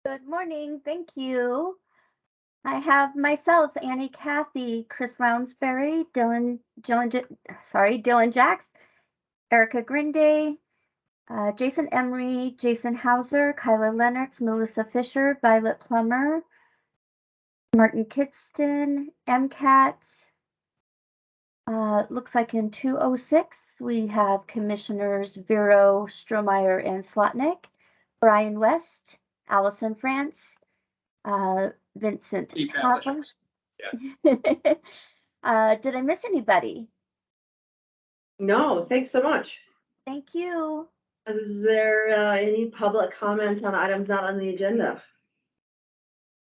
Good morning. Thank you. I have myself, Annie Cathy, Chris Lounsbury, Dylan Jacks, Erica Grinde, Jason Emery, Jason Hauser, Kyla Lennox, Melissa Fisher, Violet Plummer, Martin Kidston, MCAT. Looks like in 206 we have Commissioners Vero, Strohmeyer, and Slotnick, Brian West, Allison France, Vincent Hoffman. Did I miss anybody? No, thanks so much. Thank you. Is there any public comments on items not on the agenda?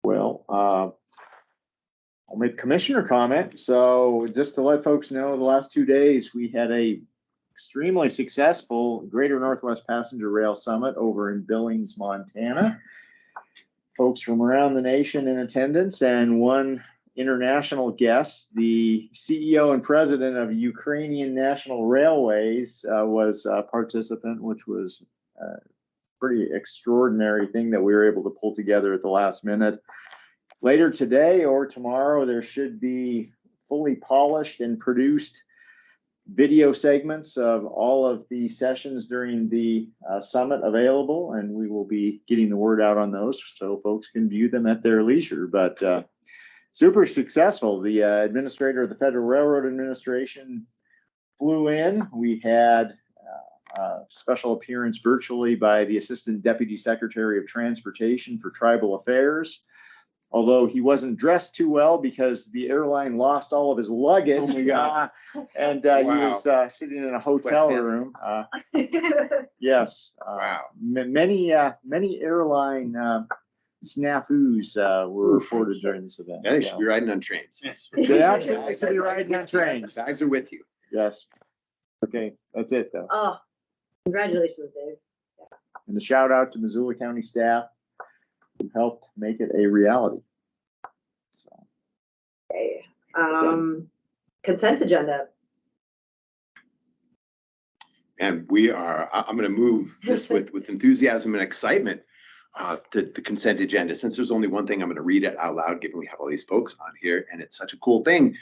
Well, I'll make commissioner comment. So just to let folks know, the last 2 days we had a extremely successful Greater Northwest Passenger Rail Summit over in Billings, Montana. Folks from around the nation in attendance, and one international guest, the CEO and president of Ukrainian National Railways, was a participant, which was a pretty extraordinary thing that we were able to pull together at the last minute. Later today or tomorrow, there should be fully polished and produced video segments of all of the sessions during the summit available, and we will be getting the word out on those so folks can view them at their leisure. But super successful. The administrator of the Federal Railroad Administration flew in. We had a special appearance virtually by the Assistant Deputy Secretary of Transportation for Tribal Affairs, although he wasn't dressed too well because the airline lost all of his luggage. Oh my God. And he was sitting in a hotel room. Yes. Wow. Many airline snafus were reported during this event. Yeah, they should be riding on trains. Yes. They actually should be riding on trains. Bags are with you. Yes. Okay, that's it though. Oh, congratulations, Dave. Yeah. And a shout out to Missoula County staff who helped make it a reality. So. Okay. Consent agenda. And I'm going to move this with enthusiasm and excitement to the consent agenda. Since there's only one thing, I'm going to read it out loud, given we have all these folks on here, and it's such a cool thing.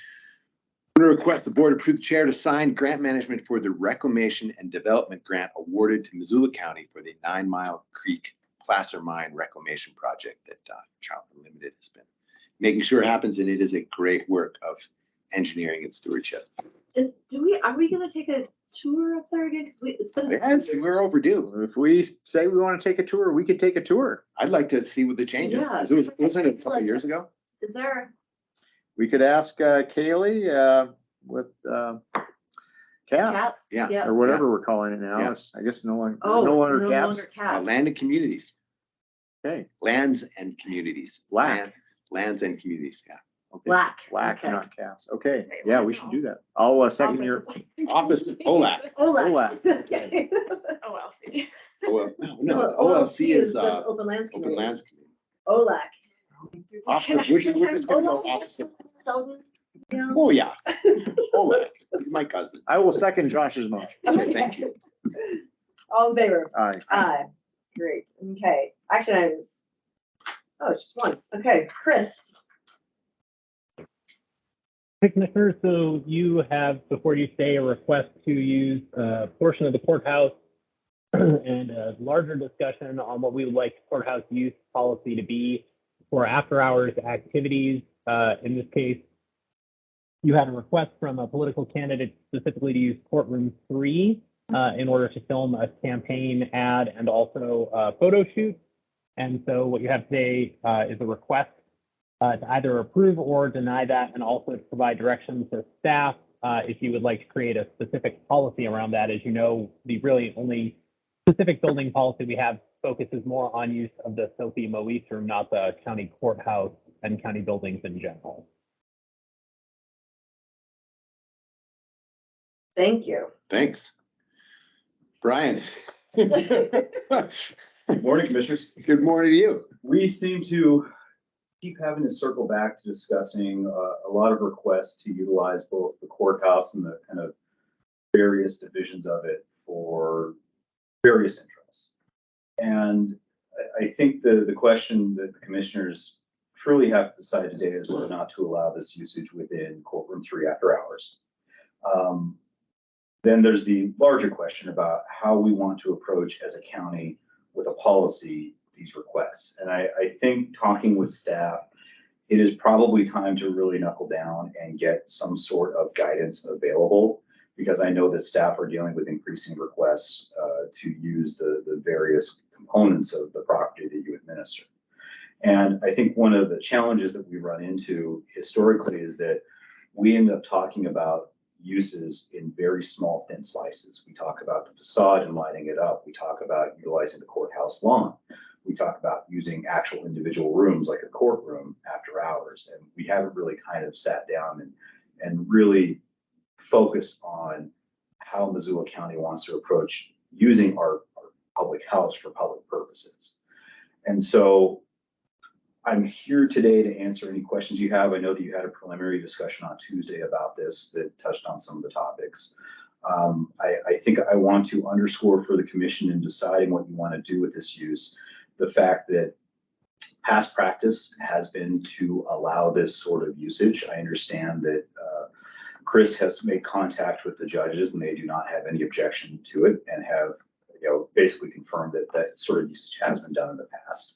I'm going to request the board approve the chair to sign grant management for the Reclamation and Development Grant awarded to Missoula County for the 9 Mile Creek Placer Mine Reclamation Project that Trout Unlimited has been making sure it happens, and it is a great work of engineering and stewardship. And are we going to take a tour up there again? Because we're overdue. If we say we want to take a tour, we could take a tour. I'd like to see what the changes. Yeah. Wasn't it a couple years ago? Is there? We could ask Kaylee with CAP, Yeah. or whatever we're calling it now. Yeah. I guess no longer CAPS. Land and communities. Okay. Lands and communities. Lands and communities. Yeah. Okay. LAC. Okay. Not CAPS. Okay. Yeah, we should do that. I'll second your office. OLAC. Okay. OLC. No. OLC is just Open Lands Open Committee. Lands Committee. OLAC. Office. We're just gonna go office. Oh yeah. OLAC. He's my cousin. I will second Josh's motion. Okay, thank you. All in favor? Aye. Aye. Great. Okay. Action items. Oh, it's just one. Okay, Chris. Hey, Commissioner, so you have before you today a request to use a portion of the courthouse and a larger discussion on what we would like courthouse use policy to be for after-hours activities. In this case, you had a request from a political candidate specifically to use courtroom 3 in order to film a campaign ad and also a photo shoot. And so what you have today is a request to either approve or deny that, and also to provide directions to staff if you would like to create a specific policy around that. As you know, the really only specific building policy we have focuses more on use of the Sophie Moise room, not the county courthouse and county buildings in general. Thank you. Thanks. Brian. Good morning, Commissioners. Good morning to you. We seem to keep having to circle back to discussing a lot of requests to utilize both the courthouse and the kind of various divisions of it for various interests. And I think the question that the commissioners truly have to decide today is whether or not to allow this usage within courtroom 3 after hours. Then there's the larger question about how we want to approach as a county with a policy these requests. And I think talking with staff, it is probably time to really knuckle down and get some sort of guidance available, because I know that staff are dealing with increasing requests to use the various components of the property that you administer. And I think one of the challenges that we run into historically is that we end up talking about uses in very small, thin slices. We talk about the facade and lighting it up. We talk about utilizing the courthouse lawn. We talk about using actual individual rooms like a courtroom after hours. And we haven't really kind of sat down and really focused on how Missoula County wants to approach using our public house for public purposes. And so I'm here today to answer any questions you have. I know that you had a preliminary discussion on Tuesday about this that touched on some of the topics. I think I want to underscore for the commission in deciding what you want to do with this use, the fact that past practice has been to allow this sort of usage. I understand that Chris has made contact with the judges and they do not have any objection to it, and have basically confirmed that that sort of usage has been done in the past.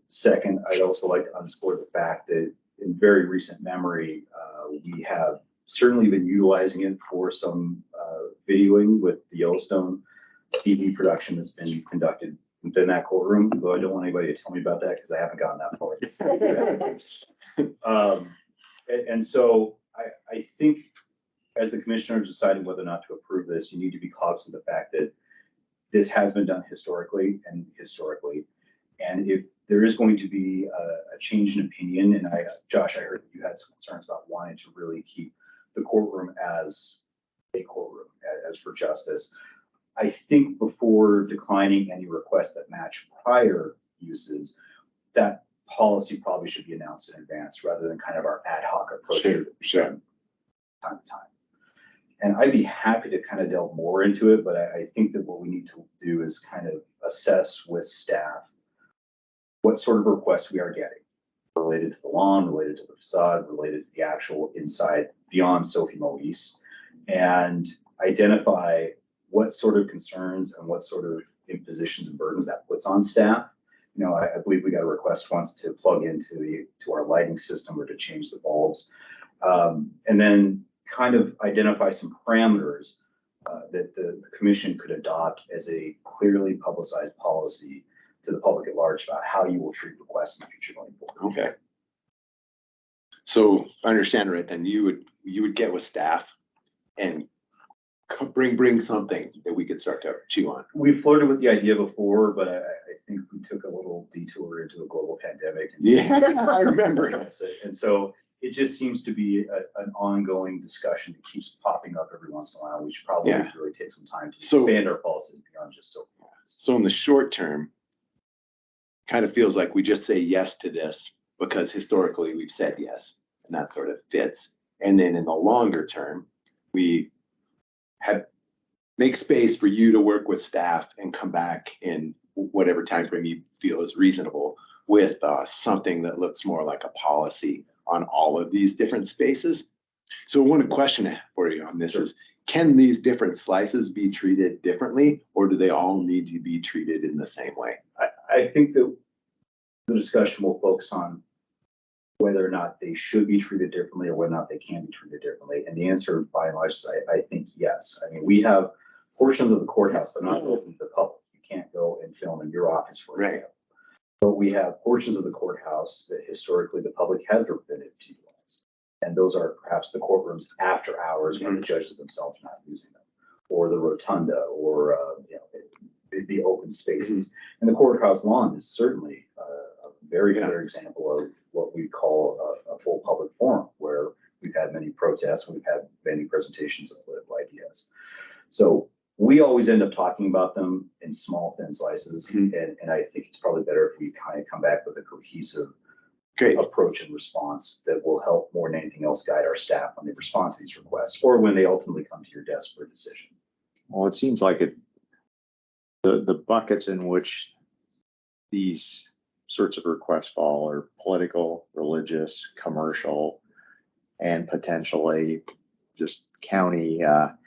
Second, I'd also like to underscore the fact that in very recent memory, we have certainly been utilizing it for some videoing with the Yellowstone TV production that's been conducted within that courtroom, though I don't want anybody to tell me about that because I haven't gotten that far. And so I think as the commissioner is deciding whether or not to approve this, you need to be cognizant of the fact that this has been done historically. And if there is going to be a change in opinion, and Josh, I heard that you had some concerns about wanting to really keep the courtroom as a courtroom, as for justice. I think before declining any requests that match prior uses, that policy probably should be announced in advance rather than kind of our ad hoc approach Sure. time to time. And I'd be happy to kind of delve more into it, but I think that what we need to do is kind of assess with staff what sort of requests we are getting related to the lawn, related to the facade, related to the actual inside beyond Sophie Moise, and identify what sort of concerns and what sort of impositions and burdens that puts on staff. I believe we got a request once to plug into our lighting system or to change the bulbs, and then kind of identify some parameters that the commission could adopt as a clearly publicized policy to the public at large about how you will treat requests in the future going forward. Okay. So if I understand right, then you would get with staff and bring something that we could start to chew on. We flirted with the idea before, but I think we took a little detour into a global pandemic. Yeah, I remember. And so it just seems to be an ongoing discussion that keeps popping up every once in a while. We should probably really take some time to expand our policy beyond just so. So in the short term, kind of feels like we just say yes to this because historically we've said yes, and that sort of fits. And then in the longer term, we make space for you to work with staff and come back in whatever time frame you feel is reasonable with something that looks more like a policy on all of these different spaces. So one question for you on this is, can these different slices be treated differently, or do they all need to be treated in the same way? I think that the discussion will focus on whether or not they should be treated differently or whether or not they can be treated differently. And the answer, by and large, is I think yes. I mean, we have portions of the courthouse that are not open to the public. You can't go and film in your office, for example. But we have portions of the courthouse that historically the public has been permitted to utilize. And those are perhaps the courtrooms after hours when the judges themselves are not using them, or the rotunda, or the open spaces. And the courthouse lawn is certainly a very clear example of what we call a full public forum, where we've had many protests, we've had many presentations of political ideas. So we always end up talking about them in small, thin slices. And I think it's probably better if we kind of come back with a cohesive approach and response that will help more than anything else guide our staff when they respond to these requests or when they ultimately come to your desk for a decision. Well, it seems like the buckets in which these sorts of requests fall are political, religious, commercial, and potentially just county or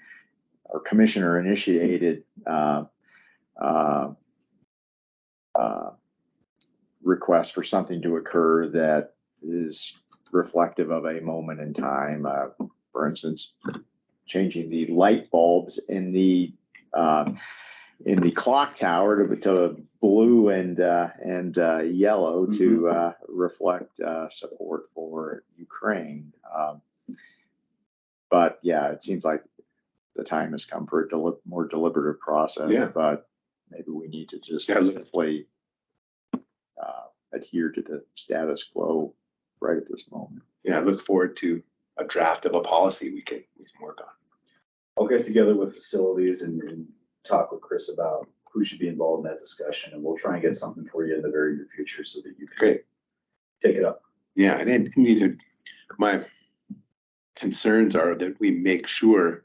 commissioner initiated request for something to occur that is reflective of a moment in time. For instance, changing the light bulbs in the clock tower to blue and yellow to reflect support for Ukraine. But yeah, it seems like the time has come for a more deliberative process. Yeah. But maybe we need to just simply adhere to the status quo right at this moment. Yeah, I look forward to a draft of a policy we can work on. I'll get together with facilities and talk with Chris about who should be involved in that discussion, and we'll try and get something for you in the very near future so that you can Great. take it up. Yeah, and you know, my concerns are that we make sure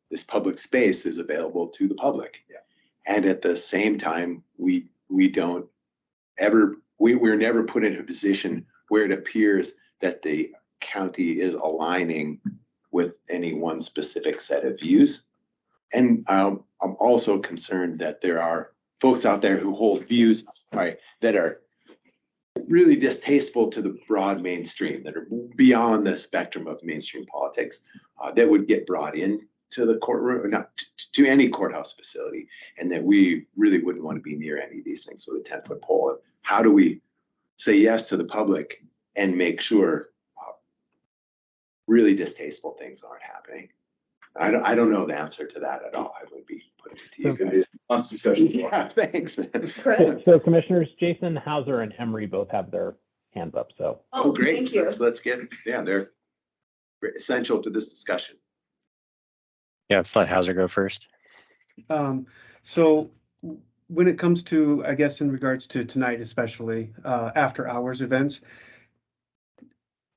this public space is available to the public. Yeah. And at the same time, we're never put in a position where it appears that the county is aligning with any one specific set of views. And I'm also concerned that there are folks out there who hold views, that are really distasteful to the broad mainstream, that are beyond the spectrum of mainstream politics, that would get brought in to the courtroom, not to any courthouse facility, and that we really wouldn't want to be near any of these things with a 10-foot pole. And how do we say yes to the public and make sure really distasteful things aren't happening? I don't know the answer to that at all. I would be putting it to you guys. Let's discussion. Yeah, thanks, man. Chris? So Commissioners Jason, Hauser, and Emery both have their hands up, so. Oh, great. Thank you. Let's get, they're essential to this discussion. Yeah, let's let Hauser go first. So when it comes to, I guess, in regards to tonight, especially after hours events,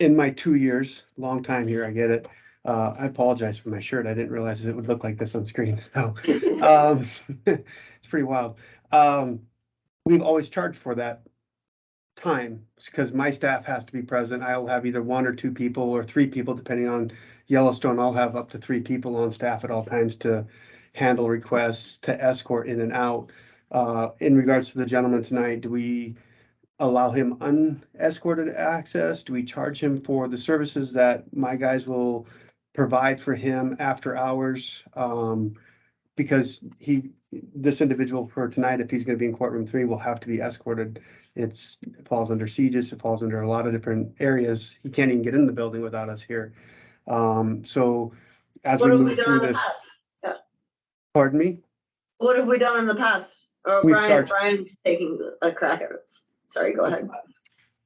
in my 2 years, long time here, I get it. I apologize for my shirt. I didn't realize it would look like this on screen. So it's pretty wild. We've always charged for that time because my staff has to be present. I'll have either 1 or 2 people or 3 people, depending on Yellowstone. I'll have up to 3 people on staff at all times to handle requests, to escort in and out. In regards to the gentleman tonight, do we allow him unescorted access? Do we charge him for the services that my guys will provide for him after hours? Because this individual for tonight, if he's going to be in courtroom 3, will have to be escorted. It falls under sieges. It falls under a lot of different areas. He can't even get in the building without us here. So as we move through this, pardon me? What have we done in the past? Or We've charged- Brian's taking a crack at it. Sorry, go ahead.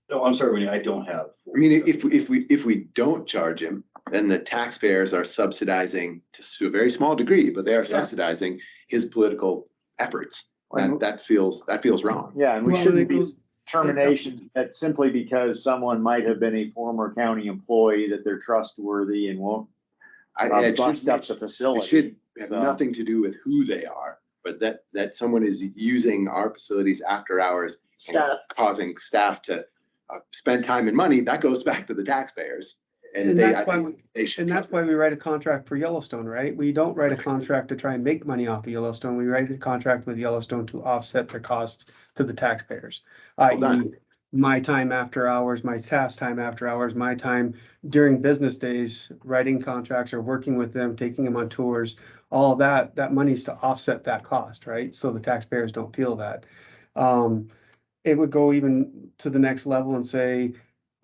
No, I'm sorry, Winnie, I don't have. I mean, if we don't charge him, then the taxpayers are subsidizing to a very small degree, but they are subsidizing his political efforts. And that feels wrong. Yeah, and we Well, shouldn't it be goes- terminations that simply because someone might have been a former county employee, that they're trustworthy and won't It bust up the It facility. should have So- nothing to do with who they are, but that someone is using our facilities after hours and Staff. causing staff to spend time and money, that goes back to the taxpayers. And they, that's I why think they should And that's cover why we write a contract for Yellowstone, right? We don't write a contract to try and make money off of Yellowstone. We write a contract with Yellowstone to offset their costs to the taxpayers. Well done. I.e., my time after hours, my staff's time after hours, my time during business days, writing contracts or working with them, taking them on tours, all that money's to offset that cost, right? So the taxpayers don't feel that. It would go even to the next level and say,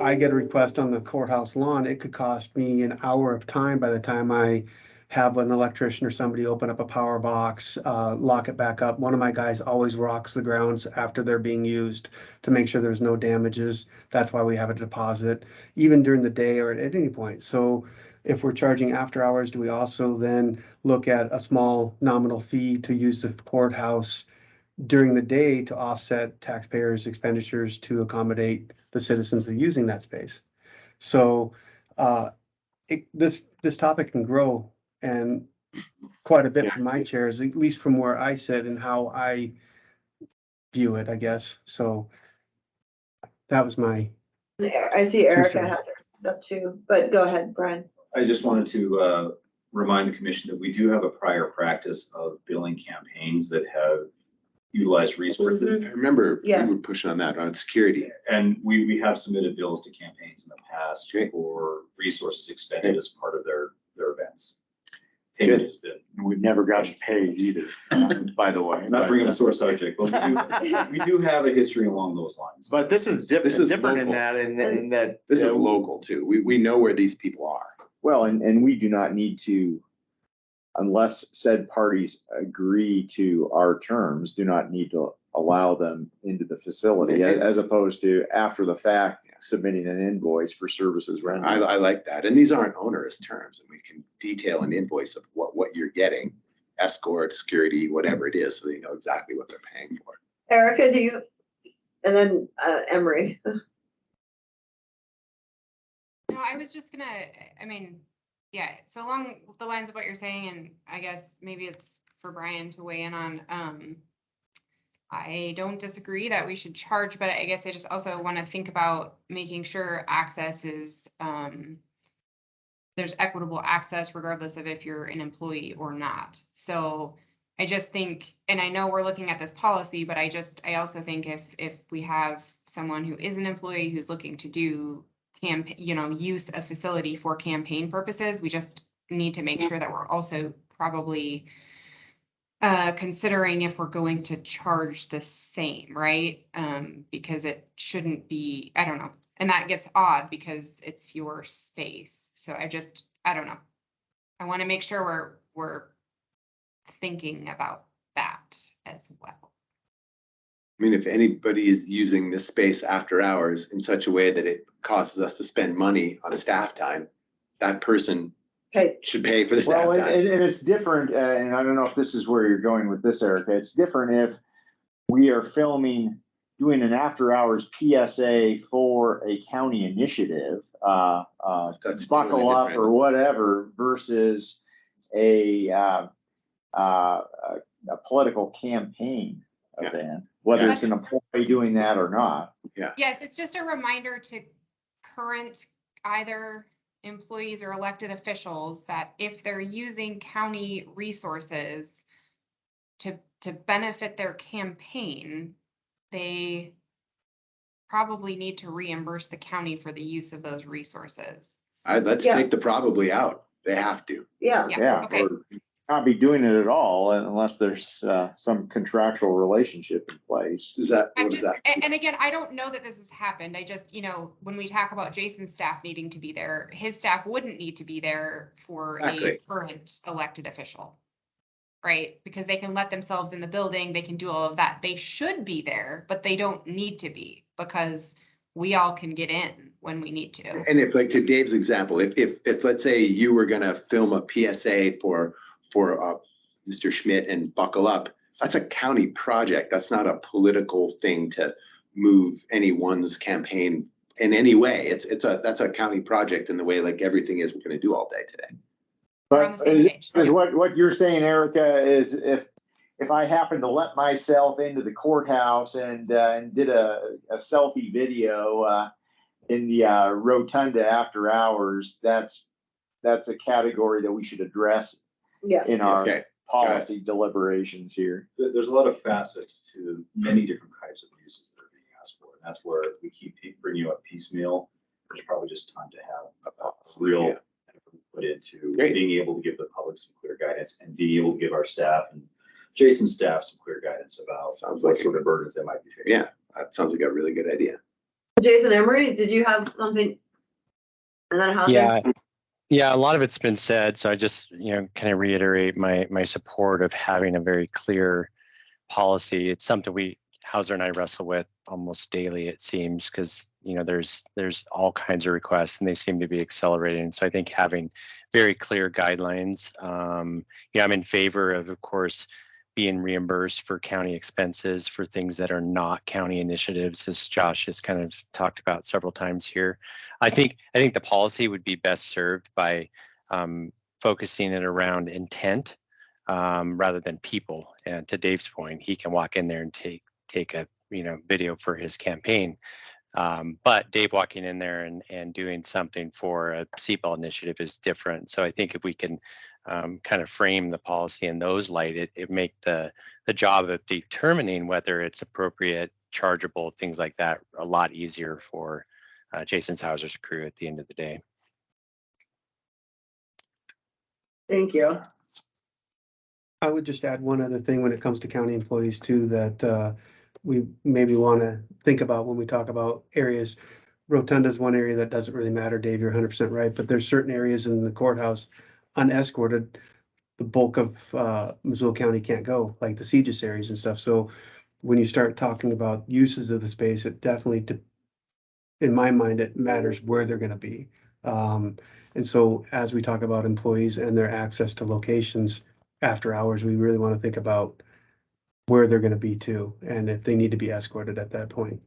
I get a request on the courthouse lawn, it could cost me an hour of time by the time I have an electrician or somebody open up a power box, lock it back up. One of my guys always rocks the grounds after they're being used to make sure there's no damages. That's why we have a deposit, even during the day or at any point. So if we're charging after hours, do we also then look at a small nominal fee to use the courthouse during the day to offset taxpayers' expenditures to accommodate the citizens that are using that space? So this topic can grow and quite a bit Yeah. from my chairs, at least from where I sit and how I view it, I guess. So that was my, I see Erica cents. has her up too, but go ahead, Brian. I just wanted to remind the commission that we do have a prior practice of billing campaigns that have utilized resources. Mhm. I remember we Yeah. were pushing on that on security. And we have submitted bills to campaigns in the past Okay. for resources expended as part of their events. Good. Payment has been, We've never gotten paid either, by the way. I'm not bringing a sore subject, but we do have a history along those lines. But this is different, This is different in local. that, in that. This is uh, local too. We know where these people are. Well, and we do not need to, unless said parties agree to our terms, do not need to allow them into the facility, as opposed to after the fact submitting an invoice for services rendered. I like that. And these aren't onerous terms, and we can detail an invoice of what you're getting, escort, security, whatever it is, so they know exactly what they're paying for. Erica, do you, and then Emery. No, I was just gonna, I mean, yeah, so along the lines of what you're saying, and I guess maybe it's for Brian to weigh in on, I don't disagree that we should charge, but I guess I just also want to think about making sure access is, there's equitable access regardless of if you're an employee or not. So I just think, and I know we're looking at this policy, but I also think if we have someone who is an employee who's looking to do use a facility for campaign purposes, we just need to make sure that we're also probably considering if we're going to charge the same, right? Because it shouldn't be, I don't know. And that gets odd because it's your space. So I don't know. I want to make sure we're thinking about that as well. I mean, if anybody is using this space after hours in such a way that it causes us to spend money on staff time, that person Okay, should pay for the staff Well, time. and it's different, and I don't know if this is where you're going with this, Erica. It's different if we are doing an after-hours PSA for a county initiative, That's buckle totally up different. or whatever, versus a political campaign Yeah. event, whether it's an employee doing that or not. Yes, it's just a reminder to current either employees or elected officials that if they're using county resources to benefit their campaign, they probably need to reimburse the county for the use of those resources. Let's Yeah. take the probably out. They have to. yeah. Yeah, Okay. or not be doing it at all unless there's some contractual relationship in place. Does that, I'm what does just, that? and again, I don't know that this has happened. I just, when we talk about Jason's staff needing to be there, his staff wouldn't need to be there for a Exactly. current elected official. Right? Because they can let themselves in the building, they can do all of that. They should be there, but they don't need to be because we all can get in when we need to. And if, like to Dave's example, if let's say you were gonna film a PSA for Mr. Schmidt and Buckle Up, that's a county project. That's not a political thing to move anyone's campaign in any way. That's a county project in the way like everything is we're gonna do all day today. We're on the same page. Because what you're saying, Erica, is if I happen to let myself into the courthouse and did a selfie video in the rotunda after hours, that's a category that we should address Yes. in our Okay. policy deliberations here. There's a lot of facets to many different types of uses that are being asked for. And that's where we keep bringing you up piecemeal. There's probably just time to have a real Yeah. effort put into Great. being able to give the public some clear guidance and being able to give our staff and Jason's staff some clear guidance about Sounds what like sort of burdens they might be facing. Yeah, that sounds like a really good idea. Jason Emery, did you have something? And then Hauser? Yeah, a lot of it's been said. So I just, kind of reiterate my support of having a very clear policy. It's something Hauser and I wrestle with almost daily, it seems, because, there's all kinds of requests and they seem to be accelerating. So I think having very clear guidelines, I'm in favor of course, being reimbursed for county expenses for things that are not county initiatives, as Josh has kind of talked about several times here. I think the policy would be best served by focusing it around intent rather than people. And to Dave's point, he can walk in there and take take a video for his campaign. But Dave walking in there and doing something for a seatbelt initiative is different. So I think if we can kind of frame the policy in those light, it make the job of determining whether it's appropriate, chargeable, things like that, a lot easier for Jason Hauser's crew at the end of the day. Thank you. I would just add one other thing when it comes to county employees too, that we maybe want to think about when we talk about areas. Rotunda is one area that doesn't really matter, Dave, you're 100% right, but there's certain areas in the courthouse unescorted. The bulk of Missoula County can't go, like the CJIS areas and stuff. So when you start talking about uses of the space, it definitely, in my mind, it matters where they're going to be. And so as we talk about employees and their access to locations after hours, we really want to think about where they're going to be too, and if they need to be escorted at that point.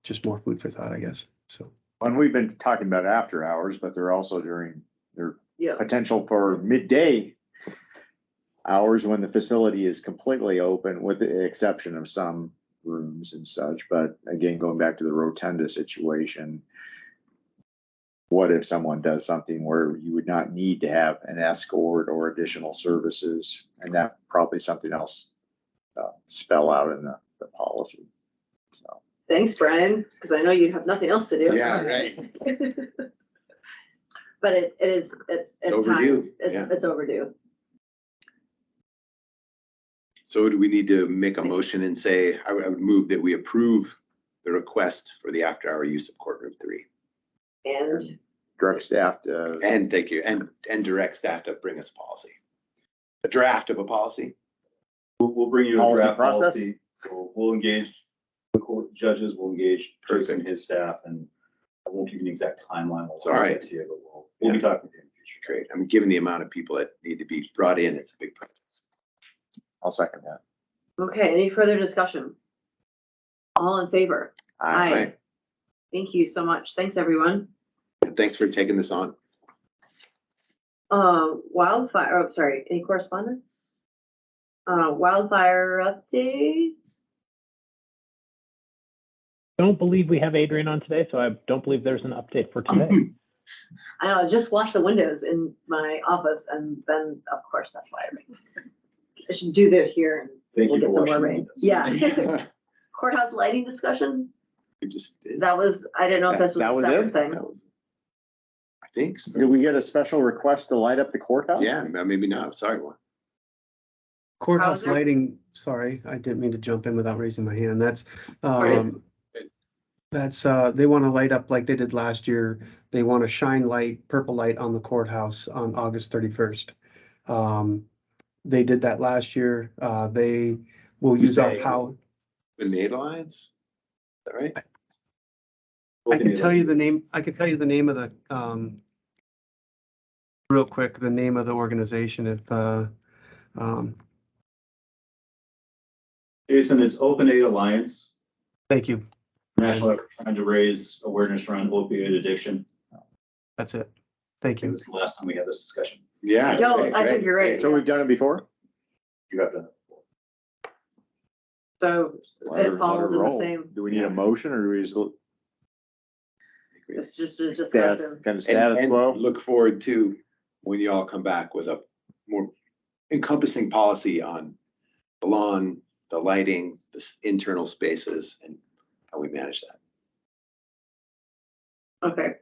Just more food for thought, I guess. So. And we've been talking about after hours, but they're also during their Yeah. potential for midday hours when the facility is completely open, with the exception of some rooms and such. But again, going back to the rotunda situation, what if someone does something where you would not need to have an escort or additional services, and that probably something else spell out in the policy. So Thanks, Brian, because I know you have nothing else to do. Yeah, right. But it's overdue. time. It's overdue. So do we need to make a motion and say, I would move that we approve the request for the after-hour use of courtroom 3? And direct staff to, And thank you, and direct staff to bring us a policy. A draft of a policy? We'll bring you a Policy draft process? policy. We'll engage the court judges, we'll engage Jason and his staff, and I won't give you an exact timeline. It's all right. To you, but we'll be talking to you in the future. Great. I mean, given the amount of people that need to be brought in, it's a big project. I'll second that. okay, any further discussion? All in favor? Aye. Right. Thank you so much. Thanks, everyone. And thanks for taking this on. Wildfire, sorry, any correspondence? Wildfire updates? Don't believe we have Adrian on today, so I don't believe there's an update for today. I know, I just washed the windows in my office, and then, of course, that's why I should do that here, and Thank we'll you get for some more washing rain. windows. Yeah. Courthouse lighting discussion? We just did. That was, I didn't know if this was That a was separate it? thing. That was, I think so. Did we get a special request to light up the courthouse? Yeah, maybe not. Sorry, one. Courthouse Hauser? lighting, sorry, I didn't mean to jump in without raising my hand. That's, Right. they want to light up like they did last year. They want to shine light, purple light on the courthouse on August 31st. They did that last year. They will use our power. The NATO Alliance? Is that right? I can tell you the name, I can tell you the name of the, real quick, the name of the organization if, Jason, it's Open Aid Alliance, thank you. national effort trying to raise awareness around opioid addiction. That's it. Thank I think you. this is the last time we had this discussion. Yeah. I don't, great, I think great, you're right. great. So we've done it before? You have to. So Let her it falls in the roll. same, Do we need a motion, or do we just it's just let status, them. kind of status And quo? look forward to when you all come back with a more encompassing policy on the lawn, the lighting, the internal spaces, and how we manage that. Okay,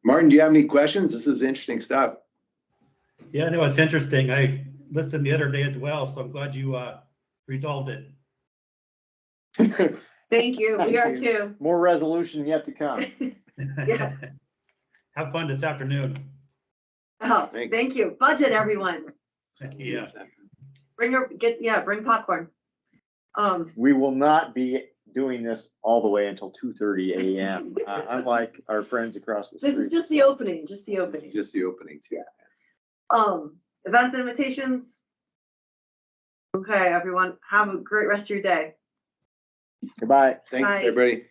Martin, do you have any questions? This is interesting stuff. Yeah, no, it's interesting. I listened the other day as well, so I'm glad you resolved it. thank you, we are Thank too. More resolution yet to come. Yeah. Have fun this afternoon. Oh, Thanks. thank you. Budget, everyone. Yeah. Bring popcorn. We will not be doing this all the way until 2:30 a.m. Unlike our friends across the This is street. just the opening, just the opening. Just the openings, yeah. Events invitations. Okay, everyone, have a great rest of your day. Goodbye. Thanks, Bye. everybody.